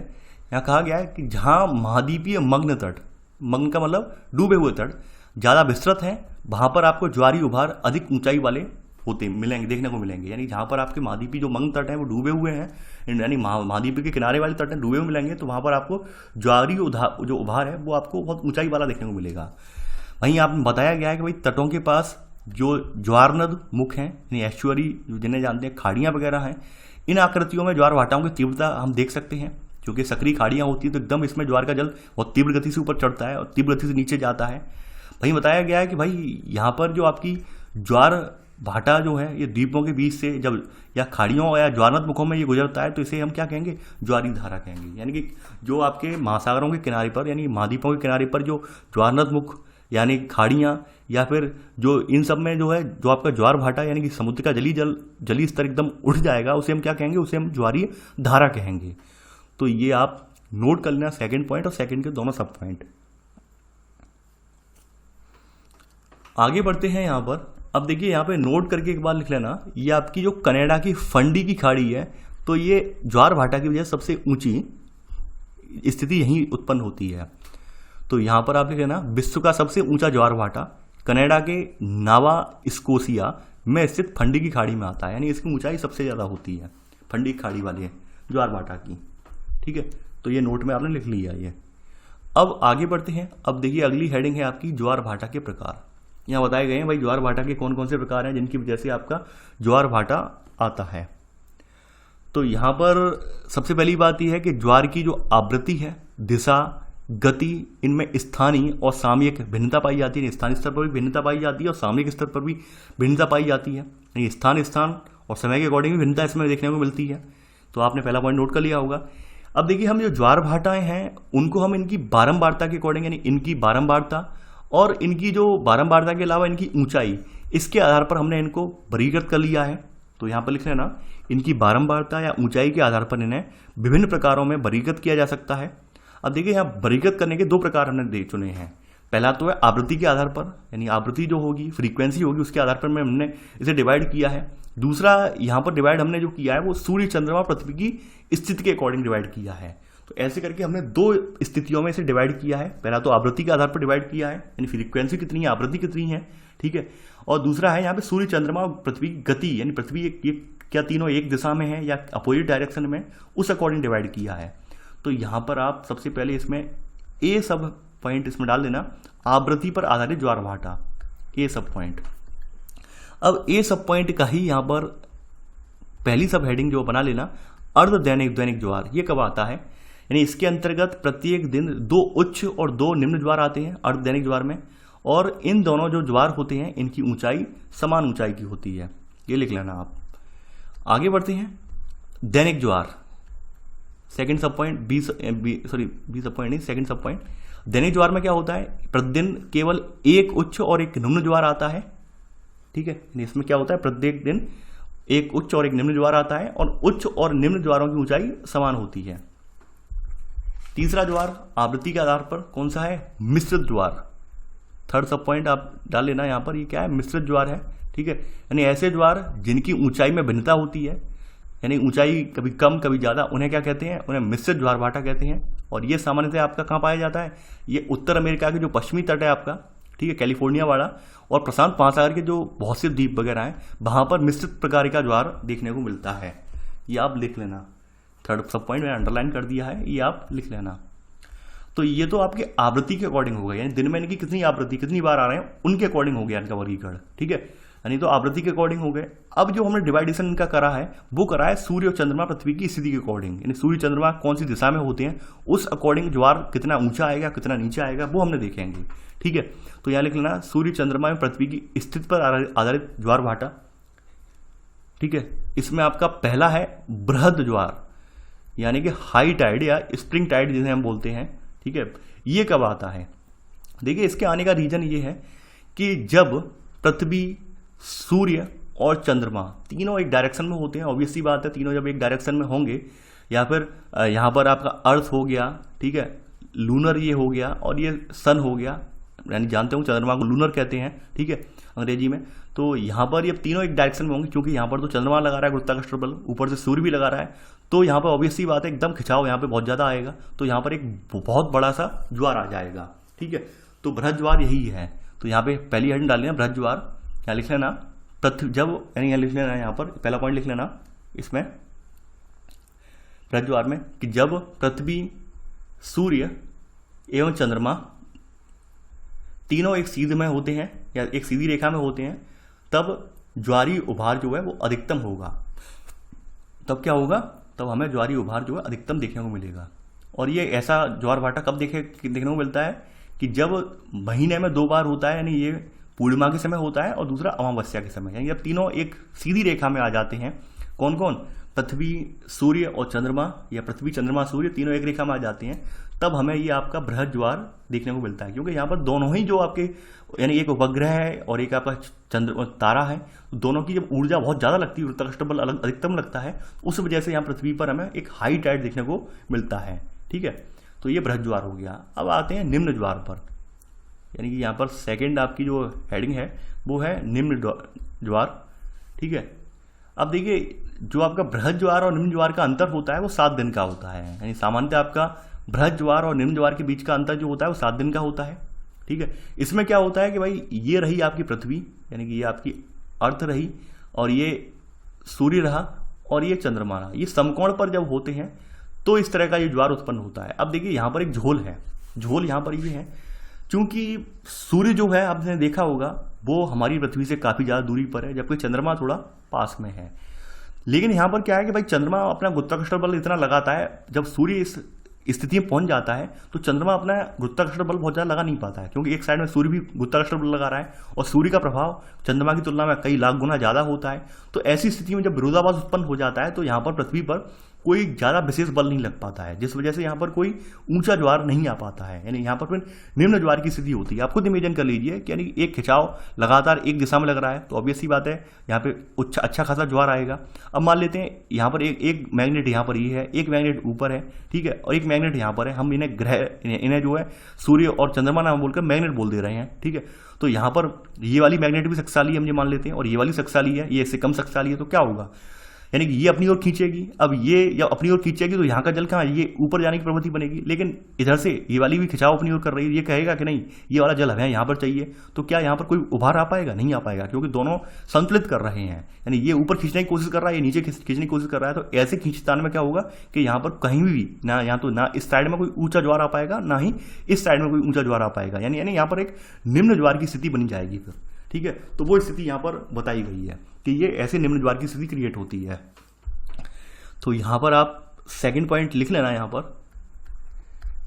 यहाँ कहा गया है कि जहाँ महाद्वीपीय मग्न तट, मग्न का मतलब डूबे हुए तट ज़्यादा विस्तृत हैं, वहाँ पर आपको ज्वारीय उभार अधिक ऊंचाई वाले होते मिलेंगे, देखने को मिलेंगे। यानी जहाँ पर आपके महाद्वीपीय जो मग्न तट हैं वो डूबे हुए हैं, यानी महाद्वीपीय के किनारे वाले तट हैं डूबे हुए मिलेंगे, तो वहाँ पर आपको ज्वारीय जो उभार है वो आपको बहुत ऊंचाई वाला देखने को मिलेगा। वहीं आप बताया गया है कि भाई तटों के पास जो ज्वारनद मुख हैं, यानी एस्चुअरी जिन्हें जानते हैं, खाड़ियाँ वगैरह हैं, इन आकृतियों में ज्वार भाटाओं की तीव्रता हम देख सकते हैं, क्योंकि सक्रिय खाड़ियाँ होती हैं तो एकदम इसमें ज्वार का जल बहुत तीव्र गति से ऊपर चढ़ता है और तीव्र गति से नीचे जाता है। वहीं बताया गया है कि भाई यहाँ पर जो आपकी ज्वार भाटा जो है ये द्वीपों के बीच से जब या खाड़ियों या ज्वारनद मुखों में ये गुजरता है तो इसे हम क्या कहेंगे, ज्वारीय धारा कहेंगे। यानी कि जो आपके महासागरों के किनारे पर यानी महाद्वीपों के किनारे पर जो ज्वारनद मुख यानी खाड़ियाँ या फिर जो इन सब में जो है जो आपका ज्वार भाटा यानी कि समुद्र का जली स्तर एकदम उठ जाएगा, उसे हम क्या कहेंगे, उसे हम ज्वारीय धारा कहेंगे। तो ये आप नोट कर लेना सेकंड पॉइंट और सेकंड के दोनों सब पॉइंट। आगे बढ़ते हैं यहाँ पर। अब देखिए यहाँ पे नोट करके एक बार लिख लेना, ये आपकी जो कनाडा की फंडी की खाड़ी है तो ये ज्वार भाटा की वजह से सबसे ऊंची स्थिति यहीं उत्पन्न होती है। तो यहाँ पर आप लिख लेना, विश्व का सबसे ऊंचा ज्वार भाटा कनाडा के नावा स्कोशिया में स्थित फंडी की खाड़ी में आता है, यानी इसकी ऊंचाई सबसे ज़्यादा होती है फंडी की खाड़ी वाले ज्वार भाटा की, ठीक है। तो ये नोट में आपने लिख लिया ये। अब आगे बढ़ते हैं। अब देखिए अगली हेडिंग है आपकी ज्वार भाटा के प्रकार। यहाँ बताए गए हैं भाई ज्वार भाटा के कौन कौन से प्रकार हैं जिनकी वजह से आपका ज्वार भाटा आता है। तो यहाँ पर सबसे पहली बात यह है कि ज्वार की जो आवृत्ति है, दिशा, गति, इनमें स्थानीय और सामयिक भिन्नता पाई जाती है। स्थानीय स्तर पर भी भिन्नता पाई जाती है और सामयिक स्तर पर भी भिन्नता पाई जाती है, यानी स्थान और समय के अकॉर्डिंग भी भिन्नता इसमें देखने को मिलती है। तो आपने पहला पॉइंट नोट कर लिया होगा। अब देखिए हम जो ज्वार भाटाएं हैं उनको हम इनकी बारंबारता के अकॉर्डिंग, यानी इनकी बारंबारता और इनकी जो बारंबारता के अलावा इनकी ऊंचाई, इसके आधार पर हमने इनको वर्गीकृत कर लिया है। तो यहाँ पर लिख लेना, इनकी बारंबारता या ऊंचाई के आधार पर इन्हें विभिन्न प्रकारों में वर्गीकृत किया जा सकता है। अब देखिए यहाँ वर्गीकृत करने के दो प्रकार हमने चुने हैं। पहला तो है आवृत्ति के आधार पर, यानी आवृत्ति जो होगी, फ्रीक्वेंसी होगी, उसके आधार पर हमने इसे डिवाइड किया है। दूसरा यहाँ पर डिवाइड हमने जो किया है वो सूर्य, चंद्रमा, पृथ्वी की स्थिति के अकॉर्डिंग डिवाइड किया है। तो ऐसे करके हमने दो स्थितियों में इसे डिवाइड किया है। पहला तो आवृत्ति के आधार पर डिवाइड किया है, यानी फ्रीक्वेंसी कितनी है, आवृत्ति कितनी है, ठीक है। और दूसरा है यहाँ पे सूर्य, चंद्रमा और पृथ्वी की गति, यानी पृथ्वी क्या तीनों एक दिशा में है या अपोजिट डायरेक्शन में, उस अकॉर्डिंग डिवाइड किया है। तो यहाँ पर आप सबसे पहले इसमें ए सब पॉइंट इसमें डाल देना, आवृत्ति पर आधारित ज्वार भाटा, ए सब पॉइंट। अब ए सब पॉइंट का ही यहाँ पर पहली सब हेडिंग जो बना लेना, अर्ध दैनिक ज्वार। ये कब आता है, यानी इसके अंतर्गत प्रत्येक दिन 2 उच्च और 2 निम्न ज्वार आते हैं अर्धदैनिक ज्वार में, और इन दोनों जो ज्वार होते हैं इनकी ऊंचाई समान ऊंचाई की होती है। ये लिख लेना आप। आगे बढ़ते हैं। दैनिक ज्वार, सेकंड सब पॉइंट, बी सब पॉइंट नहीं, सेकंड सब पॉइंट। दैनिक ज्वार में क्या होता है, प्रतिदिन केवल 1 उच्च और 1 निम्न ज्वार आता है। ठीक है, इसमें क्या होता है, प्रत्येक दिन 1 उच्च और 1 निम्न ज्वार आता है और उच्च और निम्न ज्वारों की ऊंचाई समान होती है। तीसरा ज्वार आवृत्ति के आधार पर कौन सा है, मिश्रित ज्वार। थर्ड सब पॉइंट आप डाल लेना यहाँ पर, ये क्या है, मिश्रित ज्वार है। ठीक है, यानी ऐसे ज्वार जिनकी ऊंचाई में भिन्नता होती है, यानी ऊंचाई कभी कम कभी ज़्यादा, उन्हें क्या कहते हैं, उन्हें मिश्रित ज्वार भाटा कहते हैं। और ये सामान्यतः आपका कहाँ पाया जाता है, ये उत्तर अमेरिका के जो पश्चिमी तट है आपका, ठीक है, कैलिफोर्निया वाला और प्रशांत महासागर के जो बहुत से द्वीप वगैरह हैं, वहाँ पर मिश्रित प्रकार का ज्वार देखने को मिलता है। ये आप लिख लेना। थर्ड सब पॉइंट मैंने अंडरलाइन कर दिया है, ये आप लिख लेना। तो ये तो आपके आवृत्ति के अकॉर्डिंग हो गया, यानी दिन में इनकी कितनी आवृत्ति, कितनी बार आ रहे हैं, उनके अकॉर्डिंग हो गया इनका वर्गीकरण। ठीक है, यानी तो आवृत्ति के अकॉर्डिंग हो गए। अब जो हमने डिवाइडेशन इनका करा है वो करा है सूर्य और चंद्रमा पृथ्वी की स्थिति के अकॉर्डिंग, यानी सूर्य चंद्रमा कौन सी दिशा में होते हैं उस अकॉर्डिंग ज्वार कितना ऊंचा आएगा कितना नीचे आएगा वो हमने देखेंगे। ठीक है, तो यहाँ लिख लेना सूर्य चंद्रमा में पृथ्वी की स्थिति पर आधारित ज्वार भाटा। ठीक है, इसमें आपका पहला है बृहद ज्वार, यानी कि हाई टाइड या स्प्रिंग टाइड जिसे हम बोलते हैं। ठीक है, ये कब आता है, देखिए इसके आने का रीजन ये है कि जब पृथ्वी, सूर्य और चंद्रमा तीनों एक डायरेक्शन में होते हैं। ऑब्वियसली बात है, तीनों जब एक डायरेक्शन में होंगे, या फिर यहाँ पर आपका अर्थ हो गया, ठीक है, लूनर ये हो गया और ये सन हो गया, यानी जानते हो चंद्रमा को लूनर कहते हैं, ठीक है, अंग्रेजी में। तो यहाँ पर ये तीनों एक डायरेक्शन में होंगे, क्योंकि यहाँ पर तो चंद्रमा लगा रहा है गुरुत्वाकर्षण बल, ऊपर से सूर्य भी लगा रहा है, तो यहाँ पर ऑब्वियसली बात है एकदम खिंचाव यहाँ पे बहुत ज़्यादा आएगा, तो यहाँ पर एक बहुत बड़ा सा ज्वार आ जाएगा। ठीक है, तो बृहद ज्वार यही है। तो यहाँ पे पहली हेडिंग डाल लेना बृहद ज्वार, यहाँ लिख लेना जब, यानी यहाँ लिख लेना, यहाँ पर पहला पॉइंट लिख लेना इसमें बृहद ज्वार में कि जब पृथ्वी, सूर्य एवं चंद्रमा तीनों एक सीध में होते हैं या एक सीधी रेखा में होते हैं, तब ज्वारीय उभार जो है वो अधिकतम होगा। तब क्या होगा, तब हमें ज्वारीय उभार जो है अधिकतम देखने को मिलेगा। और ये ऐसा ज्वार भाटा कब देखने को मिलता है कि जब महीने में 2 बार होता है, यानी ये पूर्णिमा के समय होता है और दूसरा अमावस्या के समय, यानी जब तीनों एक सीधी रेखा में आ जाते हैं। कौन कौन, पृथ्वी, सूर्य और चंद्रमा, या पृथ्वी, चंद्रमा, सूर्य तीनों एक रेखा में आ जाते हैं, तब हमें ये आपका बृहद ज्वार देखने को मिलता है। क्योंकि यहाँ पर दोनों ही जो आपके, यानी एक उपग्रह है और एक आपका चंद्र तारा है, दोनों की जब ऊर्जा बहुत ज़्यादा लगती है, गुरुत्वाकर्षण बल अधिकतम लगता है, उस वजह से यहाँ पृथ्वी पर हमें एक हाई टाइड देखने को मिलता है। ठीक है, तो ये बृहद ज्वार हो गया। अब आते हैं निम्न ज्वार पर, यानी कि यहाँ पर सेकंड आपकी जो हेडिंग है वो है निम्न ज्वार। ठीक है, अब देखिए जो आपका बृहद ज्वार और निम्न ज्वार का अंतर होता है वो 7 दिन का होता है, यानी सामान्यतः आपका बृहद ज्वार और निम्न ज्वार के बीच का अंतर जो होता है वो 7 दिन का होता है। ठीक है, इसमें क्या होता है कि भाई ये रही आपकी पृथ्वी, यानी कि ये आपकी अर्थ रही, और ये सूर्य रहा और ये चंद्रमा रहा, ये समकोण पर जब होते हैं तो इस तरह का ये ज्वार उत्पन्न होता है। अब देखिए यहाँ पर एक झोल है, झोल यहाँ पर ये है, क्योंकि सूर्य जो है आपने देखा होगा वो हमारी पृथ्वी से काफ़ी ज़्यादा दूरी पर है, जबकि चंद्रमा थोड़ा पास में है। लेकिन यहाँ पर क्या है कि भाई चंद्रमा अपना गुरुत्वाकर्षण बल इतना लगाता है, जब सूर्य इस स्थिति में पहुंच जाता है तो चंद्रमा अपना गुरुत्वाकर्षण बल बहुत ज़्यादा लगा नहीं पाता है, क्योंकि एक साइड में सूर्य भी गुरुत्वाकर्षण बल लगा रहा है और सूर्य का प्रभाव चंद्रमा की तुलना में कई लाख गुना ज़्यादा होता है। तो ऐसी स्थिति में जब विरोधाभास उत्पन्न हो जाता है तो यहाँ पर पृथ्वी पर कोई ज़्यादा विशेष बल नहीं लग पाता है, जिस वजह से यहाँ पर कोई ऊंचा ज्वार नहीं आ पाता है, यानी यहाँ पर फिर निम्न ज्वार की स्थिति होती है। आप खुद इमेजिन कर लीजिए कि यानी एक खिंचाव लगातार एक दिशा में लग रहा है, तो ऑब्वियस सी बात है यहाँ पे अच्छा खासा ज्वार आएगा। अब मान लेते हैं यहाँ पर एक मैग्नेट यहाँ पर ये है, एक मैग्नेट ऊपर है, ठीक है, और एक मैग्नेट यहाँ पर है। हम इन्हें ग्रह, इन्हें जो है सूर्य और चंद्रमा नाम बोलकर मैग्नेट बोल दे रहे हैं, ठीक है। तो यहाँ पर ये वाली मैग्नेट भी शक्तिशाली हम ये मान लेते हैं और ये वाली शक्तिशाली है, ये इससे कम शक्तिशाली है, तो क्या होगा, यानी कि ये अपनी ओर खींचेगी। अब ये जब अपनी ओर खींचेगी तो यहाँ का जल कहाँ, ये ऊपर जाने की प्रवृत्ति बनेगी, लेकिन इधर से ये वाली भी खिंचाव अपनी ओर कर रही है, ये कहेगा कि नहीं ये वाला जल हमें यहाँ पर चाहिए, तो क्या यहाँ पर कोई उभार आ पाएगा, नहीं आ पाएगा, क्योंकि दोनों संतुलित कर रहे हैं। यानी ये ऊपर खींचने की कोशिश कर रहा है, ये नीचे खींचने की कोशिश कर रहा है, तो ऐसे खींचतान में क्या होगा कि यहाँ पर कहीं भी ना, यहाँ तो ना इस साइड में कोई ऊंचा ज्वार आ पाएगा, ना ही इस साइड में कोई ऊंचा ज्वार आ पाएगा, यानी यहाँ पर एक निम्न ज्वार की स्थिति बनी जाएगी फिर, ठीक है। तो वो स्थिति यहाँ पर बताई गई है कि ये ऐसे निम्न ज्वार की स्थिति क्रिएट होती है। तो यहाँ पर आप सेकंड पॉइंट लिख लेना यहाँ पर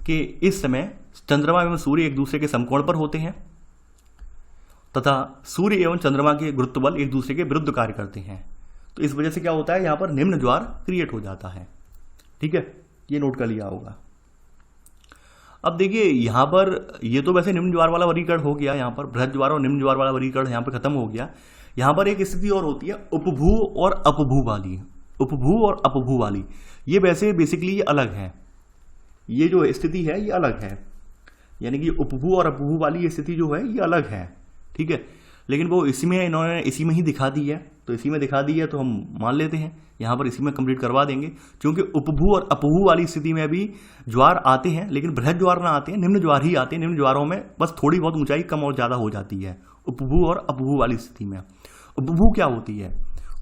कि इस समय चंद्रमा एवं सूर्य एक दूसरे के समकोण पर होते हैं तथा सूर्य एवं चंद्रमा के गुरुत्व बल एक दूसरे के विरुद्ध कार्य करते हैं। तो इस वजह से क्या होता है, यहाँ पर निम्न ज्वार क्रिएट हो जाता है। ठीक है, ये नोट कर लिया होगा। अब देखिए यहाँ पर ये तो वैसे निम्न ज्वार वाला वर्गीकरण हो गया, यहाँ पर बृहद ज्वार और निम्न ज्वार वाला वर्गीकरण यहाँ पर खत्म हो गया। यहाँ पर एक स्थिति और होती है उपभू और अपभू वाली। उपभू और अपभू वाली ये वैसे बेसिकली ये अलग है, ये जो स्थिति है ये अलग है, यानी कि उपभू और अपभू वाली ये स्थिति जो है ये अलग है। ठीक है, लेकिन वो इसी में इन्होंने इसी में ही दिखा दी है, तो इसी में दिखा दी है तो हम मान लेते हैं यहाँ पर इसी में कंप्लीट करवा देंगे, क्योंकि उपभू और अपभू वाली स्थिति में भी ज्वार आते हैं लेकिन बृहद ज्वार ना आते हैं, निम्न ज्वार ही आते हैं। निम्न ज्वारों में बस थोड़ी बहुत ऊंचाई कम और ज़्यादा हो जाती है उपभू और अपभू वाली स्थिति में। उपभू क्या होती है?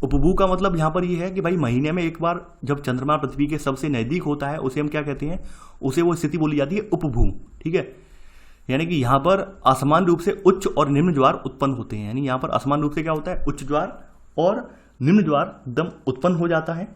उपभू का मतलब यहाँ पर ये है कि भाई महीने में एक बार जब चंद्रमा पृथ्वी के सबसे नज़दीक होता है उसे हम क्या कहते हैं, उसे वो स्थिति बोली जाती है उपभू। ठीक है, यानी कि यहाँ पर असमान रूप से उच्च और निम्न ज्वार उत्पन्न होते हैं। यानी यहाँ पर असमान रूप से क्या होता है, उच्च ज्वार और निम्न ज्वार एकदम उत्पन्न हो जाता है।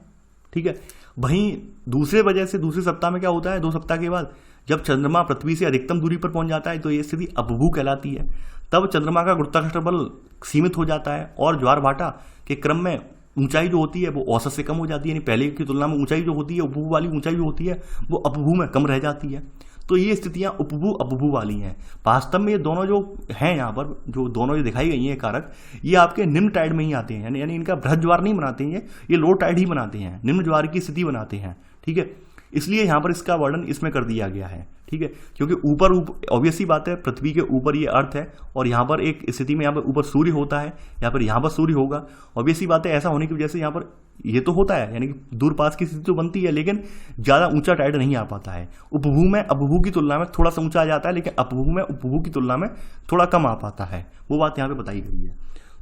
ठीक है, वहीं दूसरे वजह से दूसरे सप्ताह में क्या होता है, 2 सप्ताह के बाद जब चंद्रमा पृथ्वी से अधिकतम दूरी पर पहुंच जाता है तो ये स्थिति अपभू कहलाती है। तब चंद्रमा का गुरुत्वाकर्षण बल सीमित हो जाता है और ज्वार भाटा के क्रम में ऊंचाई जो होती है वो औसत से कम हो जाती है, यानी पहले की तुलना में ऊंचाई जो होती है उपभू वाली ऊंचाई जो होती है वो अपभू में कम रह जाती है। तो ये स्थितियां उपभू अपभू वाली हैं। वास्तव में ये दोनों जो हैं यहाँ पर जो दोनों जो दिखाई गई हैं कारक, ये आपके निम्न टाइड में ही आते हैं, यानी इनका बृहद ज्वार नहीं बनाते हैं, ये लो टाइड ही बनाते हैं, निम्न ज्वार की स्थिति बनाते हैं। ठीक है, इसलिए यहाँ पर इसका वर्णन इसमें कर दिया गया है। ठीक है, क्योंकि ऊपर ऑब्वियस सी बात है पृथ्वी के ऊपर ये अर्थ है और यहाँ पर एक स्थिति में यहाँ पर ऊपर सूर्य होता है, यहाँ पर सूर्य होगा। ऑब्वियस सी बात है ऐसा होने की वजह से यहाँ पर ये तो होता है, यानी कि दूर पास की स्थिति तो बनती है लेकिन ज़्यादा ऊंचा टाइड नहीं आ पाता है। उपभू में अपभू की तुलना में थोड़ा सा ऊंचा आ जाता है लेकिन अपभू में उपभू की तुलना में थोड़ा कम आ पाता है, वो बात यहाँ पे बताई गई है।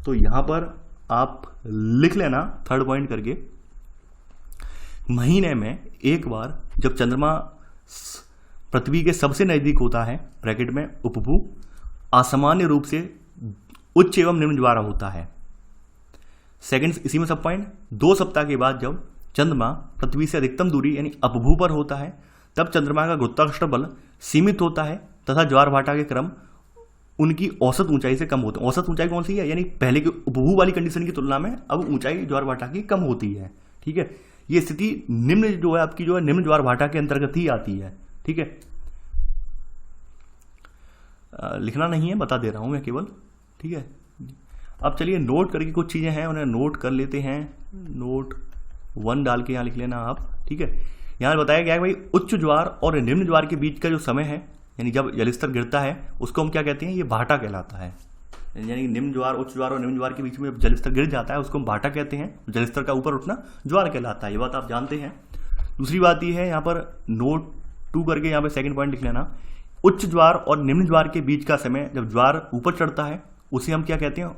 तो यहाँ पर आप लिख लेना 3rd पॉइंट करके, महीने में एक बार जब चंद्रमा पृथ्वी के सबसे नजदीक होता है ब्रैकेट में उपभू, असामान्य रूप से उच्च एवं निम्न ज्वार होता है। सेकंड इसी में सब पॉइंट, 2 सप्ताह के बाद जब चंद्रमा पृथ्वी से अधिकतम दूरी यानी अपभू पर होता है तब चंद्रमा का गुरुत्वाकर्षण बल सीमित होता है तथा ज्वार भाटा के क्रम उनकी औसत ऊंचाई से कम होते हैं। औसत ऊंचाई कौन सी है, यानी पहले की उपभू वाली कंडीशन की तुलना में अब ऊंचाई ज्वार भाटा की कम होती है। ठीक है, ये स्थिति निम्न जो है आपकी जो है निम्न ज्वार भाटा के अंतर्गत ही आती है। ठीक है, लिखना नहीं है, बता दे रहा हूं मैं केवल। ठीक है, अब चलिए नोट करके कुछ चीजें हैं उन्हें नोट कर लेते हैं। नोट 1 डाल के यहाँ लिख लेना आप। ठीक है, यहाँ बताया गया है भाई उच्च ज्वार और निम्न ज्वार के बीच का जो समय है, यानी जब जलस्तर गिरता है उसको हम क्या कहते हैं, ये भाटा कहलाता है। यानी निम्न ज्वार उच्च ज्वार और निम्न ज्वार के बीच में जलस्तर गिर जाता है उसको हम भाटा कहते हैं, जलस्तर का ऊपर उठना ज्वार कहलाता है, ये बात आप जानते हैं। दूसरी बात ये है यहाँ पर नोट 2 करके यहाँ पे 2nd पॉइंट लिख लेना, उच्च ज्वार और निम्न ज्वार के बीच का समय जब ज्वार ऊपर चढ़ता है उसे हम क्या कहते हैं,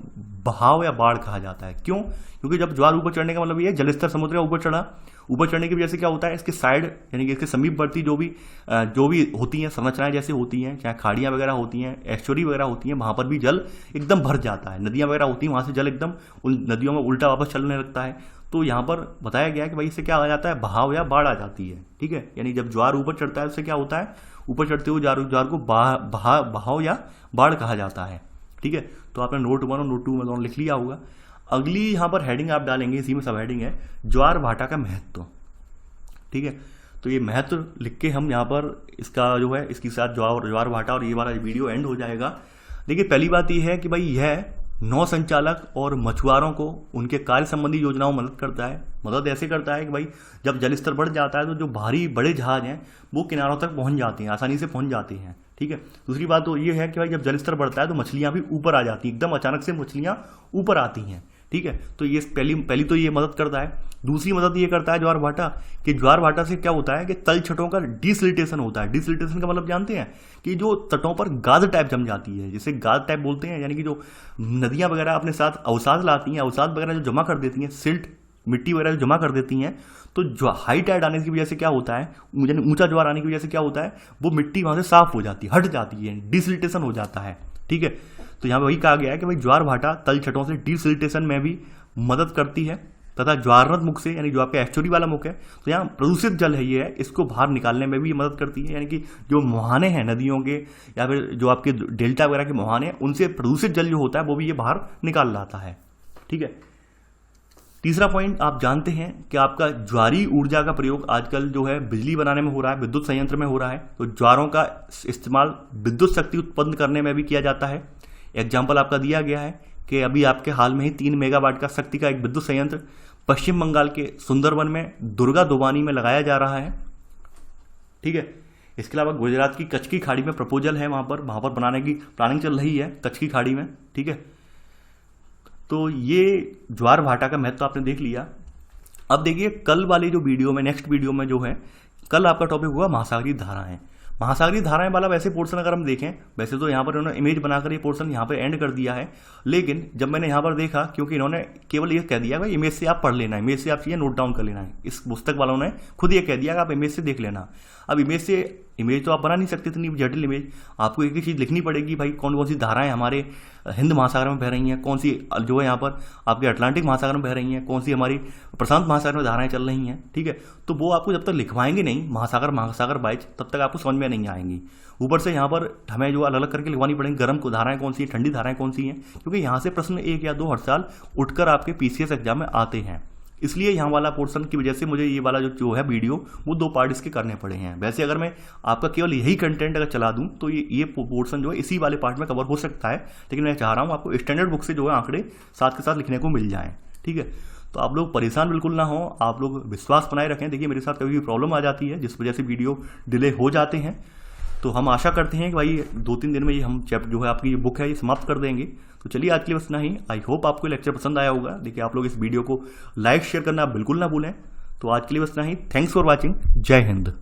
बहाव या बाढ़ कहा जाता है। क्यों? क्योंकि जब ज्वार ऊपर चढ़ने का मतलब ये जलस्तर समुद्र का ऊपर चढ़ा, ऊपर चढ़ने की वजह से क्या होता है, इसके साइड यानी कि इसके समीपवर्ती जो भी होती हैं संरचनाएं जैसे होती हैं, चाहे खाड़ियाँ वगैरह होती हैं, एस्चुरी वगैरह होती हैं, वहाँ पर भी जल एकदम भर जाता है। नदियाँ वगैरह होती हैं वहाँ से जल एकदम उन नदियों में उल्टा वापस चलने लगता है। तो यहाँ पर बताया गया है कि भाई इससे क्या आ जाता है, बहाव या बाढ़ आ जाती है। ठीक है, यानी जब ज्वार ऊपर चढ़ता है उससे क्या होता है, ऊपर चढ़ते हुए ज्वार को बहाव या बाढ़ कहा जाता है। ठीक है, तो आपने नोट 1 और नोट 2 में दोनों लिख लिया होगा। अगली यहाँ पर हेडिंग आप डालेंगे, इसी में सब हेडिंग है ज्वार भाटा का महत्व। ठीक है, तो ये महत्व लिख के हम यहाँ पर इसका जो है इसके साथ ज्वार भाटा और ये वाला वीडियो एंड हो जाएगा। देखिए पहली बात ये है कि भाई यह नौ संचालक और मछुआरों को उनके कार्य संबंधी योजनाओं में मदद करता है। मदद ऐसे करता है कि भाई जब जल स्तर बढ़ जाता है तो जो भारी बड़े जहाज हैं वो किनारों तक पहुंच जाते हैं, आसानी से पहुंच जाते हैं। ठीक है, दूसरी बात तो ये है कि भाई जब जल स्तर बढ़ता है तो मछलियां भी ऊपर आ जाती हैं, एकदम अचानक से मछलियां ऊपर आती हैं। ठीक है, तो ये पहली तो ये मदद करता है। दूसरी मदद ये करता है ज्वार भाटा, कि ज्वार भाटा से क्या होता है कि तल छटों का डिसलिटेशन होता है। डिसलिटेशन का मतलब जानते हैं कि जो तटों पर गाद टाइप जम जाती है, जिसे गाद टाइप बोलते हैं, यानी कि जो नदियां वगैरह अपने साथ अवसाद लाती हैं, अवसाद वगैरह जो जमा कर देती हैं, सिल्ट मिट्टी वगैरह जो जमा कर देती हैं, तो जो हाई टाइड आने की वजह से क्या होता है, यानी ऊंचा ज्वार आने की वजह से क्या होता है, वो मिट्टी वहां से साफ हो जाती है, हट जाती है, डिसलिटेशन हो जाता है। ठीक है, तो यहाँ वही कहा गया है कि भाई ज्वार भाटा तल छटों से डिसलिटेशन में भी मदद करती है तथा ज्वारनद मुख से, यानी जो आपका एस्चुरी वाला मुख है, तो यहाँ प्रदूषित जल है ये है, इसको बाहर निकालने में भी मदद करती है। यानी कि जो मुहाने हैं नदियों के या फिर जो आपके डेल्टा वगैरह के मुहाने हैं, उनसे प्रदूषित जल जो होता है वो भी ये बाहर निकाल लाता है। ठीक है। तीसरा पॉइंट, आप जानते हैं कि आपका ज्वारीय ऊर्जा का प्रयोग आजकल जो है बिजली बनाने में हो रहा है, विद्युत संयंत्र में हो रहा है। तो ज्वारों का इस्तेमाल विद्युत शक्ति उत्पन्न करने में भी किया जाता है। एग्जाम्पल आपका दिया गया है कि अभी आपके हाल में ही 3 मेगावाट का शक्ति का एक विद्युत संयंत्र पश्चिम बंगाल के सुंदरवन में दुर्गा दोबानी में लगाया जा रहा है। ठीक है। इसके अलावा गुजरात की कच्छ की खाड़ी में प्रपोजल है, वहाँ पर बनाने की प्लानिंग चल रही है कच्छ की खाड़ी में। ठीक है। तो ये ज्वार भाटा का महत्व आपने देख लिया। अब देखिए कल वाले जो वीडियो में, नेक्स्ट वीडियो में जो है, कल आपका टॉपिक होगा महासागरीय धाराएं। महासागरीय धाराएं वाला वैसे पोर्शन अगर हम देखें, वैसे तो यहाँ पर इन्होंने इमेज बनाकर ये पोर्शन यहाँ पर एंड कर दिया है, लेकिन जब मैंने यहाँ पर देखा, क्योंकि इन्होंने केवल ये कह दिया भाई इमेज से आप पढ़ लेना है, इमेज से आप चीज़ें नोट डाउन कर लेना है, इस पुस्तक वालों ने खुद ये कह दिया कि आप इमेज से देख लेना। अब इमेज तो आप बना नहीं सकते इतनी जटिल इमेज, आपको एक ही चीज़ लिखनी पड़ेगी भाई कौन कौन सी धाराएं हमारे हिंद महासागर में बह रही हैं, कौन सी जो है यहाँ पर आपके अटलांटिक महासागर में बह रही हैं, कौन सी हमारी प्रशांत महासागर में धाराएं चल रही हैं। ठीक है। तो वो आपको जब तक लिखवाएंगे नहीं महासागर बाइज, तब तक आपको समझ में नहीं आएंगी। ऊपर से यहाँ पर हमें जो अलग अलग करके लिखवानी पड़ेंगी, गर्म धाराएं कौन सी हैं, ठंडी धाराएं कौन सी हैं, क्योंकि यहाँ से प्रश्न 1 या 2 हर साल उठकर आपके PCS एग्जाम में आते हैं। इसलिए यहाँ वाला पोर्शन की वजह से मुझे ये वाला जो है वीडियो, वो 2 पार्ट इसके करने पड़े हैं। वैसे अगर मैं आपका केवल यही कंटेंट अगर चला दूँ तो ये पोर्शन जो है इसी वाले पार्ट में कवर हो सकता है, लेकिन मैं चाह रहा हूँ आपको स्टैंडर्ड बुक से जो है आंकड़े साथ के साथ लिखने को मिल जाएँ। ठीक है। तो आप लोग परेशान बिल्कुल ना हो, आप लोग विश्वास बनाए रखें। देखिए मेरे साथ कभी भी प्रॉब्लम आ जाती है जिस वजह से वीडियो डिले हो जाते हैं, तो हम आशा करते हैं कि भाई 2-3 दिन में ये हम चैप्टर जो है आपकी ये बुक है ये समाप्त कर देंगे। तो चलिए आज के लिए बस इतना ही। आई होप आपको लेक्चर पसंद आया होगा। देखिए आप लोग इस वीडियो को लाइक शेयर करना बिल्कुल ना भूलें। तो आज के लिए बस इतना ही। Thanks for watching. जय हिंद।